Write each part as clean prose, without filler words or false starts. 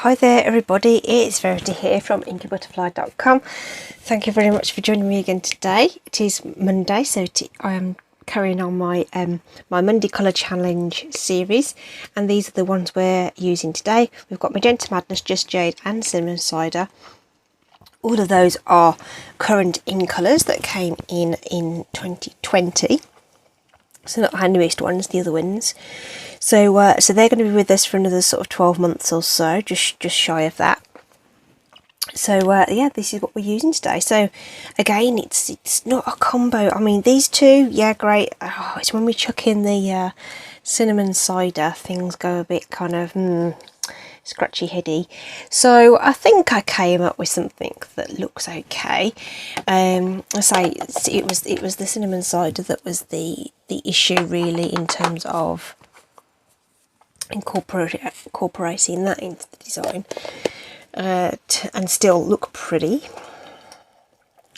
Hi there everybody, it's Verity here from inkybutterfly.com. Thank you very much for joining me again today. It is Monday, so I am carrying on my my Monday Colour Challenge series, and these are the ones we're using today. We've got Magenta Madness, Just Jade and Cinnamon Cider. All of those are current in colours that came in 2020. So not our newest ones, the other ones. So so they're going to be with us for another sort of 12 months or so, just shy of that. So yeah, this is what we're using today. So again, it's not a combo. I mean, these two, yeah, great. Oh, it's when we chuck in the cinnamon cider, things go a bit kind of scratchy heady. So I think I came up with something that looks okay. I say it was the cinnamon cider that was the issue really, in terms of incorporating that into the design and still look pretty.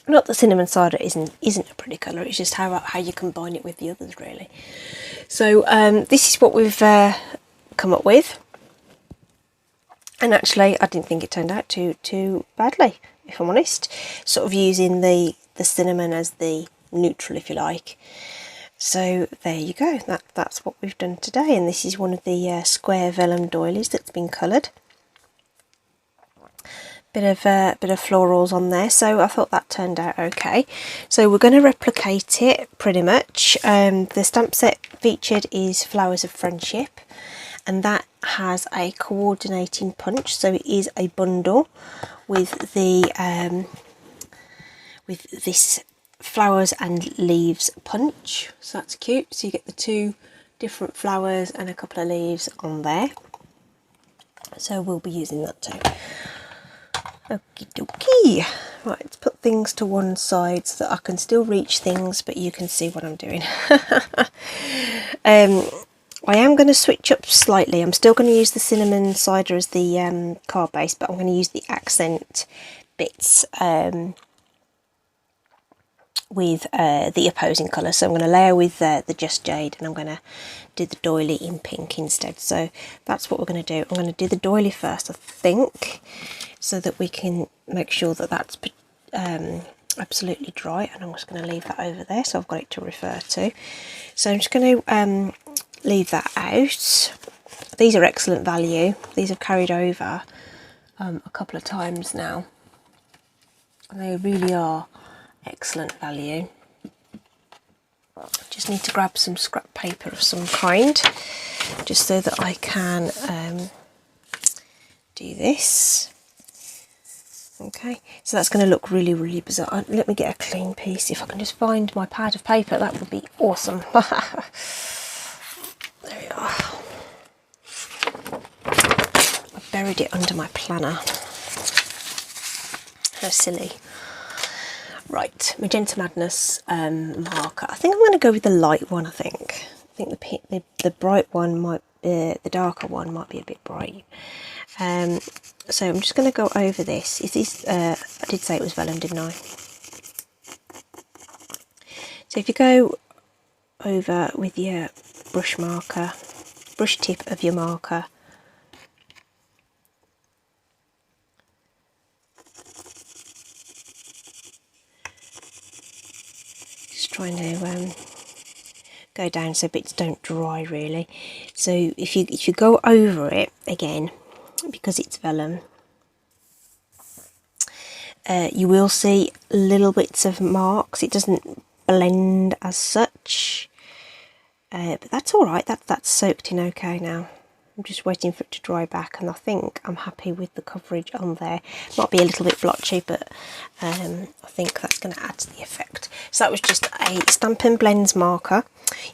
Not that cinnamon cider isn't a pretty colour, it's just how you combine it with the others really. So this is what we've come up with. And actually, I didn't think it turned out too badly, if I'm honest. Sort of using the cinnamon as the neutral, if you like. So there you go. That's what we've done today. And this is one of the square vellum doilies that's been coloured. Bit of florals on there. So I thought that turned out okay. So we're going to replicate it pretty much. The stamp set featured is Flowers of Friendship, and that has a coordinating punch, so it is a bundle with the with this flowers and leaves punch. So that's cute. So you get the two different flowers and a couple of leaves on there. So we'll be using that too. Okie dokie. Right, let's put things to one side so that I can still reach things, but you can see what I'm doing. I am going to switch up slightly. I'm still going to use the cinnamon cider as the card base, but I'm going to use the accent bits with the opposing colour. So I'm going to layer with the Just Jade, and I'm going to do the doily in pink instead. So that's what we're going to do. I'm going to do the doily first, I think, so that we can make sure that that's absolutely dry, and I'm just going to leave that over there so I've got it to refer to. So I'm just going to leave that out. These are excellent value. These have carried over a couple of times now, and they really are excellent value. Just need to grab some scrap paper of some kind, just so that I can do this. Okay, so that's going to look really bizarre. Let me get a clean piece. If I can just find my pad of paper, that would be awesome. There we are. I buried it under my planner. How silly. Right, Magenta Madness marker. I think I'm going to go with the light one. I think the bright one might the darker one might be a bit bright. So I'm just going to go over this. Is this? I did say it was vellum, didn't I? So if you go over with your brush tip of your marker, just trying to go down so bits don't dry really. So if you go over it again, because it's vellum, you will see little bits of marks. It doesn't blend as such, but that's all right. That's soaked in okay now. I'm just waiting for it to dry back, and I think I'm happy with the coverage on there. Might be a little bit blotchy, but I think that's going to add to the effect. So that was just a Stampin' Blends marker.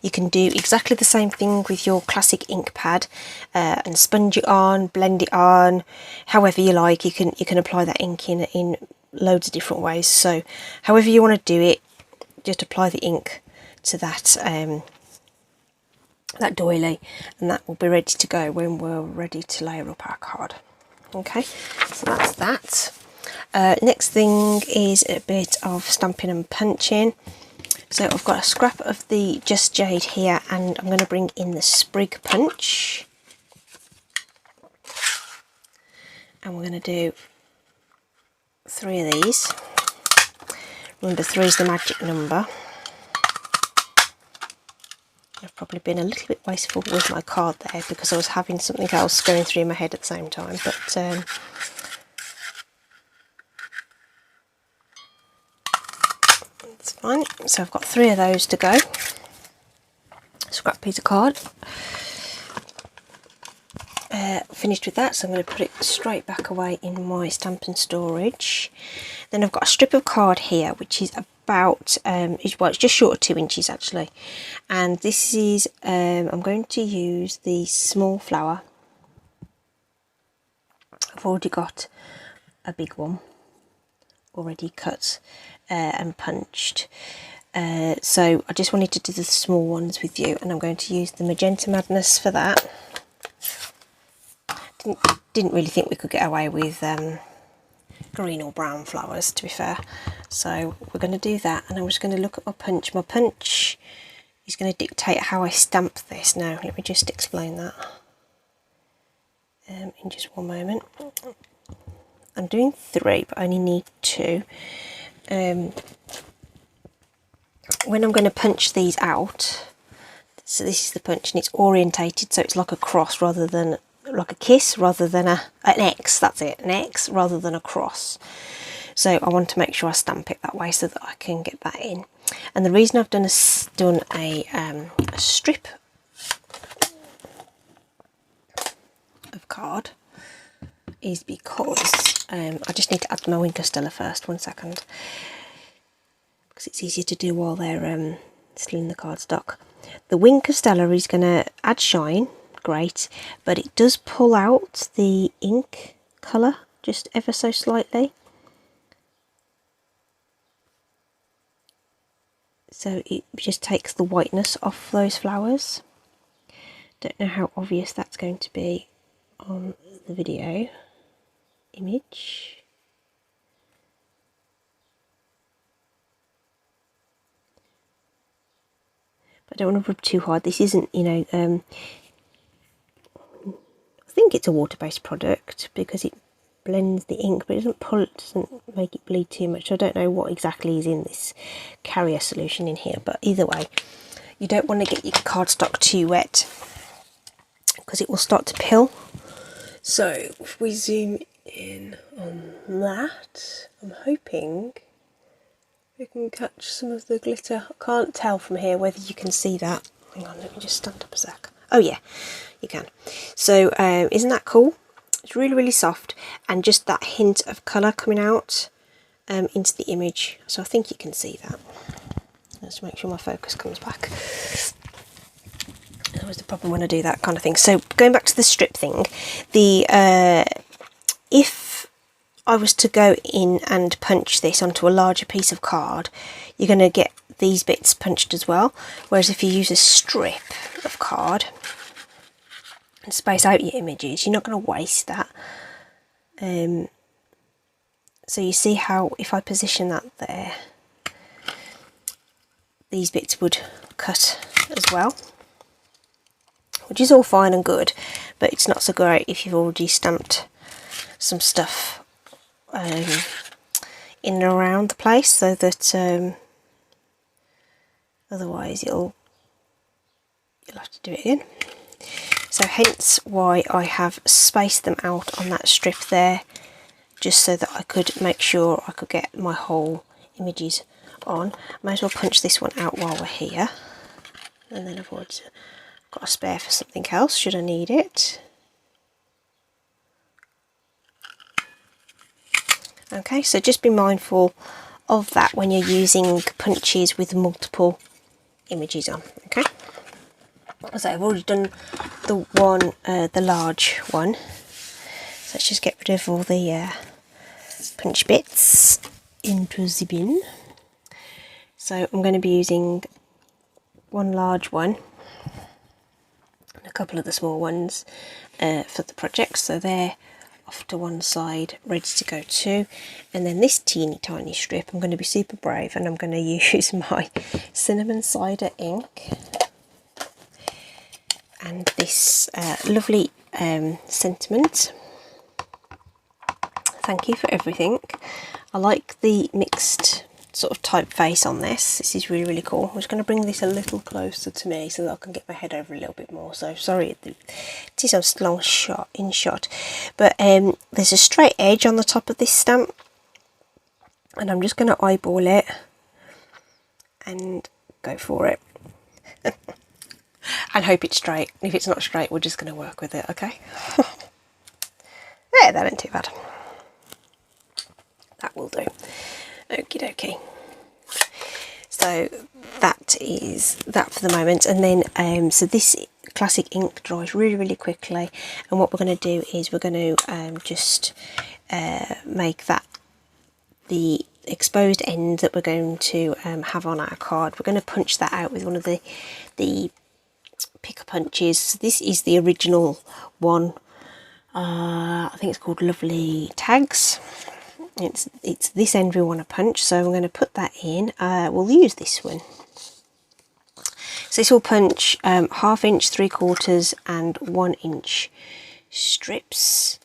You can do exactly the same thing with your classic ink pad and sponge it on, blend it on, however you like. You can apply that ink in loads of different ways. So however you want to do it, just apply the ink to that that doily, and that will be ready to go when we're ready to layer up our card. Okay, so that's that. Next thing is a bit of stamping and punching. So I've got a scrap of the Just Jade here, and I'm going to bring in the sprig punch. and we're going to do 3 of these. Remember, 3 is the magic number. I've probably been a little bit wasteful with my card there because I was having something else going through my head at the same time, but it's fine. So I've got 3 of those to go. Scrap piece of card. Finished with that, so I'm going to put it straight back away in my Stampin' storage. Then I've got a strip of card here, which is about, well, it's just short of 2 inches actually. And this is, I'm going to use the small flower. I've already got a big one already cut and punched. So I just wanted to do the small ones with you, and I'm going to use the Magenta Madness for that. Didn't really think we could get away with green or brown flowers, to be fair. So we're going to do that, and I'm just going to look at my punch. My punch is going to dictate how I stamp this. Now, let me just explain that in just one moment. I'm doing 3, but I only need 2. When I'm going to punch these out, so this is the punch, and it's orientated so it's like a cross rather than like a kiss, rather than an X. That's it, an X rather than a cross. So I want to make sure I stamp it that way so that I can get that in. And the reason I've done a strip of card is because I just need to add my Wink of Stella first. 1 second, because it's easier to do while they're still in the cardstock. The Wink of Stella is going to add shine, great, but it does pull out the ink colour just ever so slightly. So it just takes the whiteness off those flowers. Don't know how obvious that's going to be on the video image. But I don't want to rub too hard. This isn't, you know, I think it's a water-based product because it blends the ink, but it doesn't pull it, doesn't make it bleed too much. I don't know what exactly is in this carrier solution in here, but either way, you don't want to get your cardstock too wet because it will start to pill. So if we zoom in on that, I'm hoping we can catch some of the glitter. I can't tell from here whether you can see that. Hang on, let me just stand up a sec. Oh yeah, you can. So isn't that cool? It's really, really soft, and just that hint of colour coming out into the image. So I think you can see that. Let's make sure my focus comes back. That was the problem when I do that kind of thing. So going back to the strip thing, if I was to go in and punch this onto a larger piece of card, you're going to get these bits punched as well. Whereas if you use a strip of card and space out your images, you're not going to waste that. So you see how if I position that there, these bits would cut as well, which is all fine and good, but it's not so great if you've already stamped some stuff in and around the place, so that otherwise you'll have to do it again. So hence why I have spaced them out on that strip there, just so that I could make sure I could get my whole images on. Might as well punch this one out while we're here, and then I've already got a spare for something else should I need it. Okay, so just be mindful of that when you're using punches with multiple images on. Okay, so I've already done the large one, so let's just get rid of all the punch bits into the bin. So I'm going to be using one large one and a couple of the small ones for the project, so they're off to one side ready to go too. And then this teeny tiny strip, I'm going to be super brave and I'm going to use my cinnamon cider ink and this lovely sentiment thank you for everything. I like the mixed sort of typeface on this. This is really, really cool. I'm just going to bring this a little closer to me so that I can get my head over a little bit more. So sorry, it is a long shot, but there's a straight edge on the top of this stamp, and I'm just going to eyeball it and go for it. And hope it's straight. If it's not straight, we're just going to work with it, okay? Yeah, that ain't too bad. That will do. Okie dokie. So that is that for the moment, and then so this classic ink dries really, really quickly, and what we're going to do is we're going to just make that the exposed end that we're going to have on our card. We're going to punch that out with one of the picker punches. So this is the original one. I think it's called Lovely Tags. It's this end we want to punch, so I'm going to put that in. We'll use this one. So this will punch 1/2 inch, 3/4 and 1 inch strips.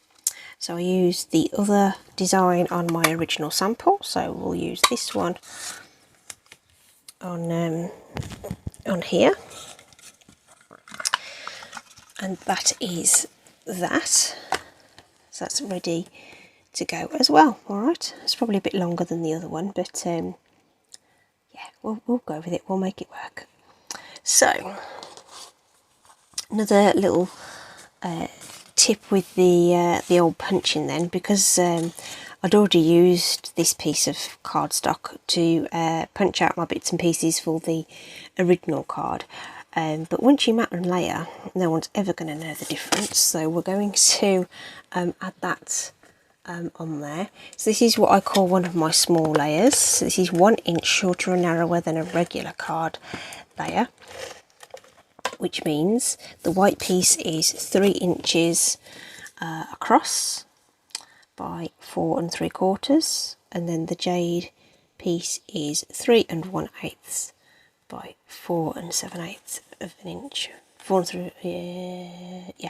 So I used the other design on my original sample, so we'll use this one on here, and that is that. So that's ready to go as well. All right, it's probably a bit longer than the other one, but yeah, we'll go with it. We'll make it work. So another little tip with the old punching then, because I'd already used this piece of cardstock to punch out my bits and pieces for the original card. But once you mat and layer, no one's ever going to know the difference. So we're going to add that on there. So this is what I call one of my small layers. So this is 1 inch shorter and narrower than a regular card layer, which means the white piece is 3 inches across by 4 3/4, and then the jade piece is 3 1/8 by 4 7/8 of an inch. 4 3/4.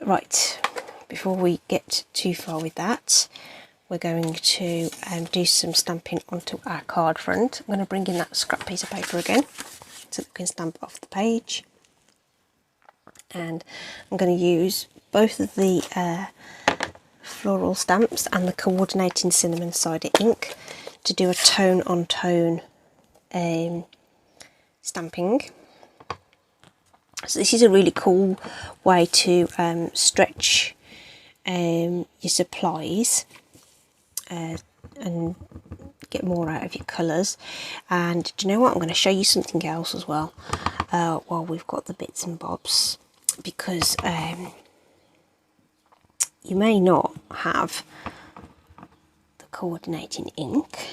Right, before we get too far with that, we're going to do some stamping onto our card front. I'm going to bring in that scrap piece of paper again so that we can stamp off the page, and I'm going to use both of the floral stamps and the coordinating cinnamon cider ink to do a tone on tone stamping. So this is a really cool way to stretch your supplies and get more out of your colours. And do you know what, I'm going to show you something else as well while we've got the bits and bobs, because you may not have the coordinating ink.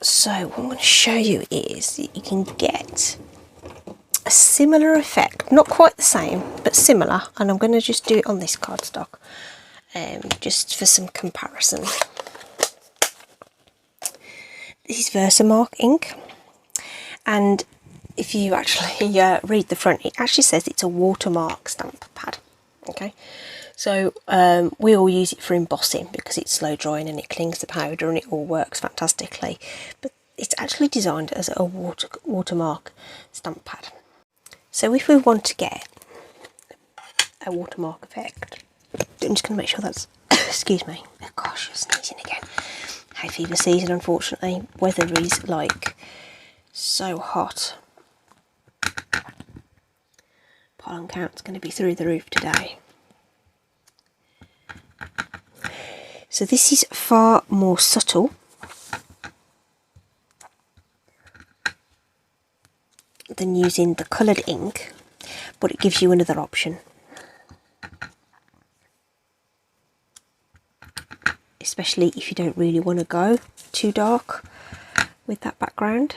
So what I'm going to show you is that you can get a similar effect, not quite the same, but similar, and I'm going to just do it on this cardstock just for some comparison. This is Versamark ink, and if you actually read the front, it actually says it's a watermark stamp pad. Okay, so we all use it for embossing because it's slow drying and it clings to powder and it all works fantastically, but it's actually designed as a watermark stamp pad. So if we want to get a watermark effect, I'm just going to make sure that's excuse me, oh gosh, I'm sneezing again. Hay fever season, unfortunately. Weather is like so hot. Pollen count's going to be through the roof today. So this is far more subtle than using the coloured ink, but it gives you another option. Especially if you don't really want to go too dark with that background.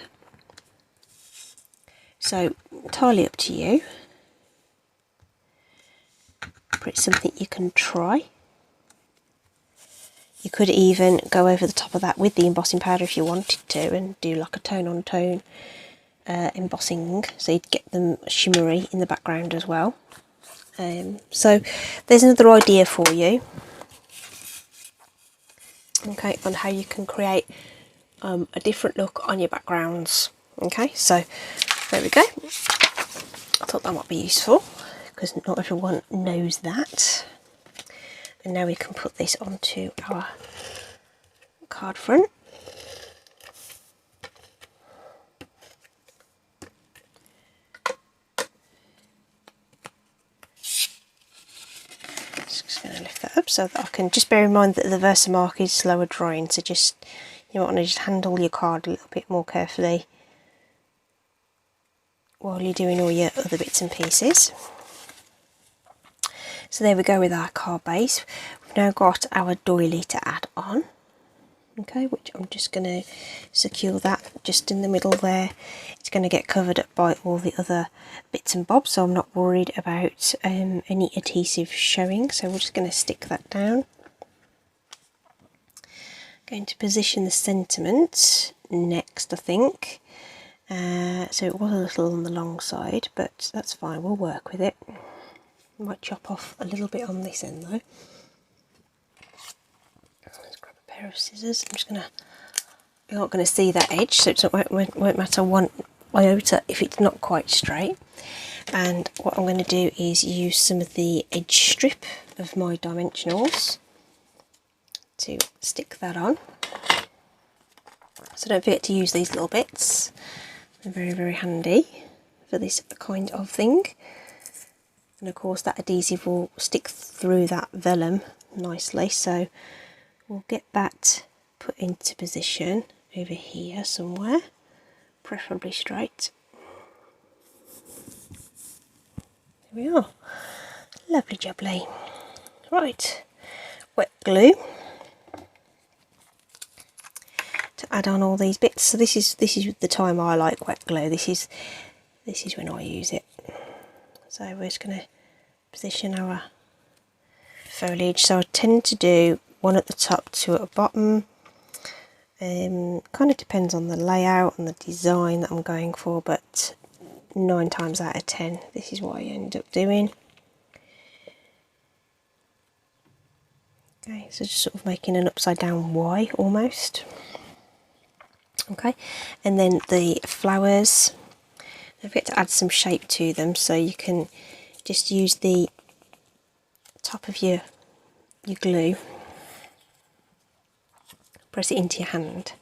So entirely up to you, but it's something you can try. You could even go over the top of that with the embossing powder if you wanted to, and do like a tone on tone embossing, so you'd get them shimmery in the background as well. So there's another idea for you, okay, on how you can create a different look on your backgrounds. Okay, so there we go. I thought that might be useful because not everyone knows that. And now we can put this onto our card front. Just going to lift that up so that I can just bear in mind that the Versamark is slower drying, so just you might want to just handle your card a little bit more carefully while you're doing all your other bits and pieces. So there we go with our card base. We've now got our doily to add on, okay, which I'm just going to secure that just in the middle there. It's going to get covered up by all the other bits and bobs, so I'm not worried about any adhesive showing, so we're just going to stick that down. Going to position the sentiment next, I think. So it was a little on the long side, but that's fine, we'll work with it. Might chop off a little bit on this end though. Let's grab a pair of scissors. I'm just gonna, you're not going to see that edge, so it won't matter one iota if it's not quite straight. And what I'm going to do is use some of the edge strip of my dimensionals to stick that on. So don't forget to use these little bits. They're very, very handy for this kind of thing. And of course that adhesive will stick through that vellum nicely, so we'll get that put into position over here somewhere, preferably straight. There we are. Lovely jubbly. Right, wet glue to add on all these bits. So this is the time I like wet glue. This is when I use it. So we're just going to position our foliage. So I tend to do one at the top, two at the bottom. Kind of depends on the layout and the design that I'm going for, but 9 times out of 10 this is what I end up doing. Okay, so just sort of making an upside down Y almost. Okay, and then the flowers, don't forget to add some shape to them, so you can just use the top of your glue, press it into your hand,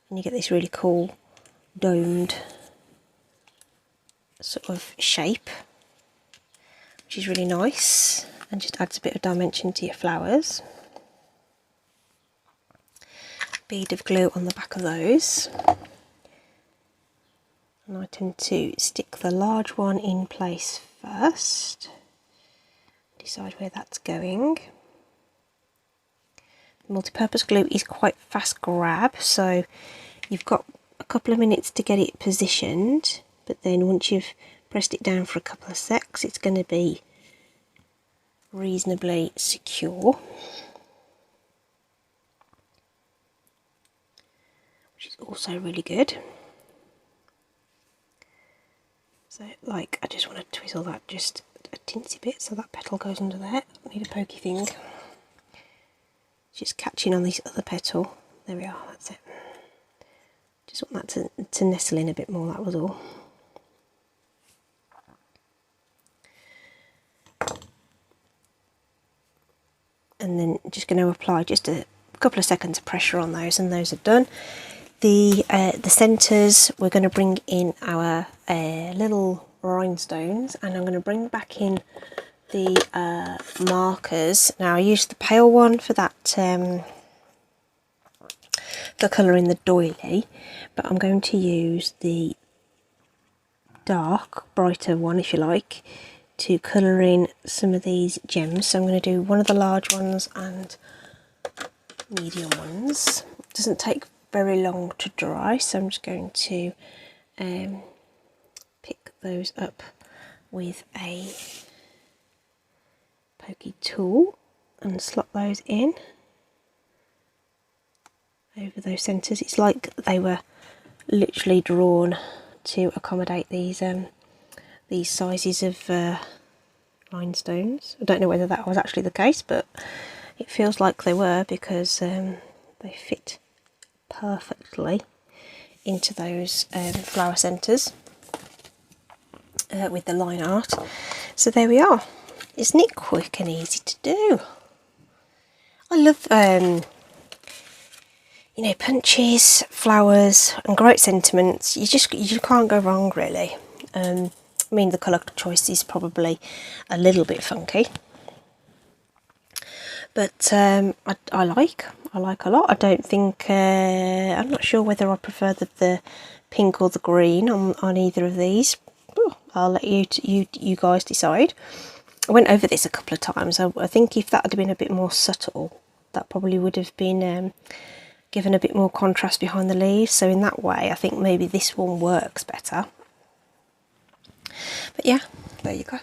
and you get this really cool domed sort of shape, which is really nice and just adds a bit of dimension to your flowers. Bead of glue on the back of those, and I tend to stick the large one in place first, decide where that's going. The multi-purpose glue is quite fast grab, so you've got a couple of minutes to get it positioned, but then once you've pressed it down for a couple of secs it's going to be reasonably secure, which is also really good. So like I just want to twizzle that just a teensy bit so that petal goes under there. I need a pokey thing. Just catching on this other petal. There we are, that's it. Just want that to nestle in a bit more, that was all. And then just going to apply just a couple of seconds of pressure on those, and those are done. The centres, we're going to bring in our little rhinestones, and I'm going to bring back in the markers. Now I used the pale one for that, the colour in the doily, but I'm going to use the dark, brighter one, if you like, to colour in some of these gems. So I'm going to do one of the large ones and medium ones. It doesn't take very long to dry, so I'm just going to pick those up with a pokey tool and slot those in. over those centres. It's like they were literally drawn to accommodate these sizes of rhinestones. I don't know whether that was actually the case, but it feels like they were, because they fit perfectly into those flower centres with the line art. So there we are. Isn't it quick and easy to do? I love you know, punches, flowers and great sentiments. You can't go wrong, really. I mean, the colour choice is probably a little bit funky, but I like a lot. I don't think I'm not sure whether I prefer the pink or the green on either of these. I'll let you guys decide. I went over this a couple of times. I think if that had been a bit more subtle, that probably would have been given a bit more contrast behind the leaves. So in that way, I think maybe this one works better. But yeah, there you go.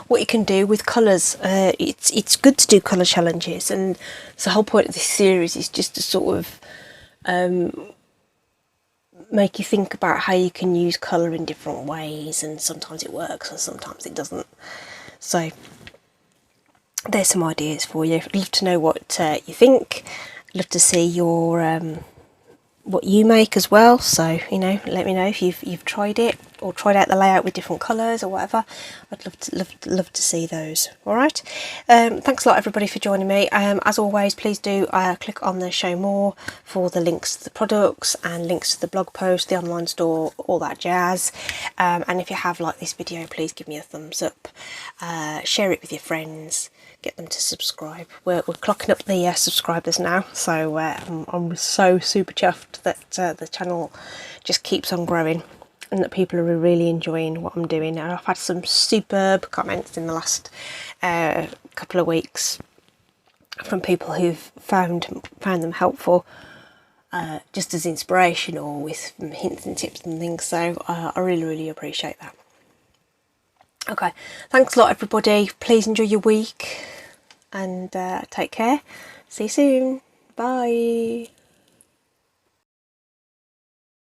What you can do with colours, it's good to do colour challenges, and so the whole point of this series is just to sort of make you think about how you can use colour in different ways, and sometimes it works and sometimes it doesn't. So there's some ideas for you. I'd love to know what you think. I'd love to see your what you make as well. So, you know, let me know if you've tried it or tried out the layout with different colours or whatever. I'd love to see those. All right. Thanks a lot, everybody, for joining me. As always, please do click on the show more for the links to the products and links to the blog post, the online store, all that jazz. And if you have liked this video, please give me a thumbs up. Share it with your friends. Get them to subscribe. We're clocking up the subscribers now, so I'm so super chuffed that the channel just keeps on growing and that people are really enjoying what I'm doing. And I've had some superb comments in the last couple of weeks from people who've found them helpful, just as inspirational, with hints and tips and things. So I really appreciate that. Okay, thanks a lot, everybody. Please enjoy your week and take care. See you soon. Bye.